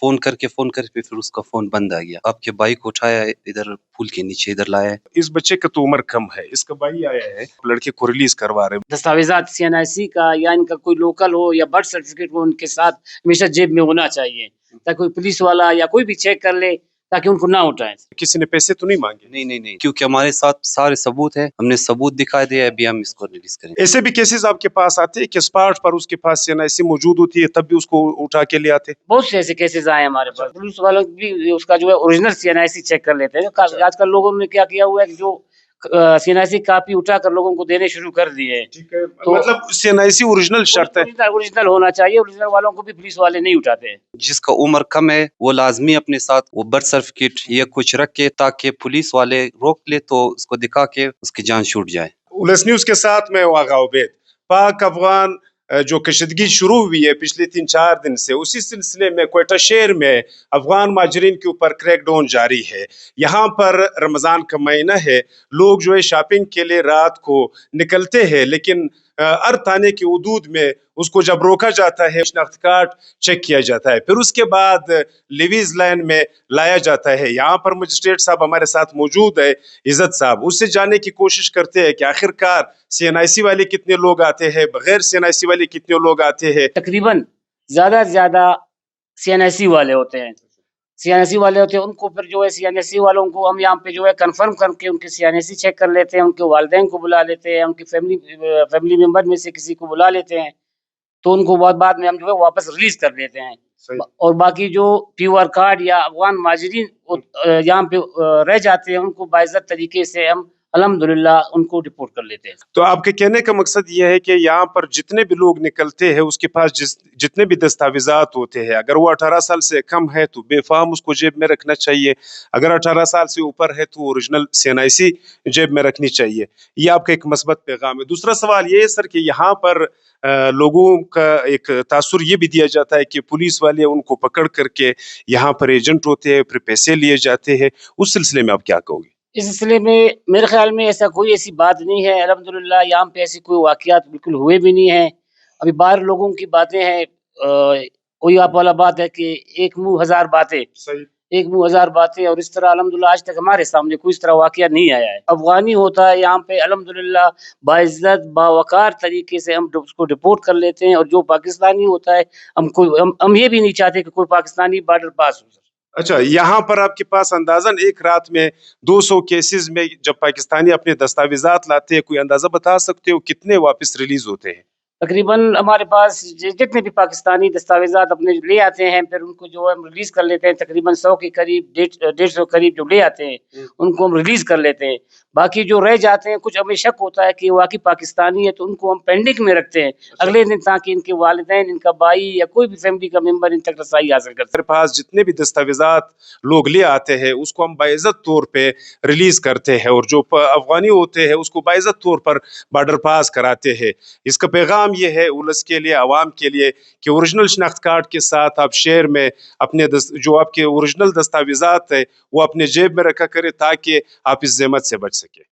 Phone करके फिर उसका फोन बंद आ गया। आपके बाइक उठाया, इधर पुल के नीचे इधर लाया है। इस बच्चे का तो उम्र कम है, इसका भाई आया है, लड़के को रिलीज करवा रहे हैं। दस्तावेजात CNIC का या इनका कोई लोकल हो या बर्थ सर्टिफिकेट हो उनके साथ हमेशा जेब में होना चाहिए, ताकि कोई पुलिस वाला या कोई भी चेक कर ले, ताकि उनको ना उठाएं। किसी ने पैसे तो नहीं मांगे? नहीं, क्योंकि हमारे साथ सारे सबूत है, हमने सबूत दिखा दिया, अभी हम इसको रिलीज करेंगे। ऐसे भी केसेस आपके पास आते हैं कि स्पॉट पर उसके पास CNIC मौजूद होती है, तब भी उसको उठा के ले आते? बहुत से ऐसे केसेस आए हमारे पास, पुलिस वालों भी उसका जो है ओरिजिनल CNIC चेक कर लेते हैं। आजकल लोगों ने क्या किया हुआ है कि जो CNIC कापी उठा कर लोगों को देने शुरू कर दिए। ठीक है, तो मतलब CNIC ओरिजिनल शर्त है, ओरिजिनल होना चाहिए। ओरिजिनल वालों को भी पुलिस वाले नहीं उठाते। जिसका उम्र कम है वो लाजमी अपने साथ वो बर्थ सर्टिफिकेट या कुछ रख के, ताकि पुलिस वाले रोक ले तो उसको दिखा के उसकी जान छूट जाए। उलस न्यूज के साथ मैं वागा उबैद। पाक अफगान जो कशीदगी शुरू हुई है पिछले 3-4 दिन से, उसी सिलसिले में क्वेटा शहर में अफगान माजरीन के ऊपर क्रैकडाउन जारी है। यहाँ पर रमज़ान का महीना है, लोग जो है शॉपिंग के लिए रात को निकलते हैं, लेकिन अर्थ आने के हदूद में उसको जब रोका जाता है, शनाख्त कार्ड चेक किया जाता है, फिर उसके बाद लिवीज लाइन में लाया जाता है। यहाँ पर मजिस्ट्रेट साहब हमारे साथ मौजूद है, इज्जत साहब, उससे जानने की कोशिश करते हैं कि आखिरकार CNIC वाले कितने लोग आते हैं, बगैर CNIC वाले कितने लोग आते हैं। तकरीबन ज्यादा से ज्यादा CNIC वाले होते हैं, उनको फिर जो है CNIC वालों को हम यहाँ पे जो है कंफर्म करके उनके CNIC चेक कर लेते हैं, उनके वालिदैन को बुला लेते हैं, उनकी फैमिली मेंबर में से किसी को बुला लेते हैं, तो उनको बाद में हम जो है वापस रिलीज कर देते हैं। और बाकी जो PR कार्ड या अफगान माजरीन यहाँ पे रह जाते हैं, उनको बाइज्जत तरीके से हम अल्हम्दुलिल्लाह उनको रिपोर्ट कर लेते हैं। तो आपके कहने का मकसद ये है कि यहाँ पर जितने भी लोग निकलते हैं उसके पास जितने भी दस्तावेजात होते हैं, अगर वो 18 साल से कम है तो बेफाम उसको जेब में रखना चाहिए, अगर 18 साल से ऊपर है तो ओरिजिनल CNIC जेब में रखनी चाहिए। ये आपका एक मस्बत पैगाम है। दूसरा सवाल ये है सर कि यहाँ पर लोगों का एक तासुर ये भी दिया जाता है कि पुलिस वाले उनको पकड़ करके यहाँ पर एजेंट होते हैं, फिर पैसे लिए जाते हैं, उस सिलसिले में आप क्या कहोगे? इस सिलसिले में मेरे ख्याल में ऐसी बात नहीं है। अल्हम्दुलिल्लाह यहाँ पे ऐसी कोई वाक़यात बिल्कुल हुए भी नहीं है। अभी बाहर लोगों की बातें हैं, वही आप वाला बात है कि एक मुंह हजार बातें, एक मुंह हजार बातें, और इस तरह अल्हम्दुलिल्लाह आज तक हमारे सामने कोई इस तरह वाक़या नहीं आया है। अफगानी होता है यहाँ पे अल्हम्दुलिल्लाह बाइज्जत बावकार तरीके से हम उसको रिपोर्ट कर लेते हैं, और जो पाकिस्तानी होता है हम ये भी नहीं चाहते कि कोई पाकिस्तानी बॉर्डर पास हो। अच्छा, यहाँ पर आपके पास अंदाजन एक रात में 200 केसेस में जब पाकिस्तानी अपने दस्तावेजात लाते हैं, कोई अंदाजा बता सकते हो कितने वापस रिलीज होते हैं? तकरीबन हमारे पास जितने भी पाकिस्तानी दस्तावेजात अपने ले आते हैं, फिर उनको जो है हम रिलीज कर लेते हैं। तकरीबन 100 के करीब 150 करीब जो ले आते हैं उनको हम रिलीज कर लेते हैं। बाकी जो रह जाते हैं, कुछ हमें शक होता है कि वाकई पाकिस्तानी है, तो उनको हम पेंडिंग में रखते हैं अगले दिन, ताकि इनके वालिदैन, इनका भाई या कोई भी फैमिली का मेंबर इन तक रसाई हासिल कर सके। पास जितने भी दस्तावेजात लोग ले आते हैं उसको हम बाइज्जत तौर पे रिलीज करते हैं, और जो अफगानी होते हैं उसको बाइज्जत तौर पर बॉर्डर पास कराते हैं। इसका पैगाम ये है उलस के लिए, आवाम के लिए, कि ओरिजिनल शनाख्त कार्ड के साथ आप शहर में अपने जो आपके ओरिजिनल दस्तावेजात है वो अपने जेब में रखा करें, ताकि आप इस ज़हमत से बच सके।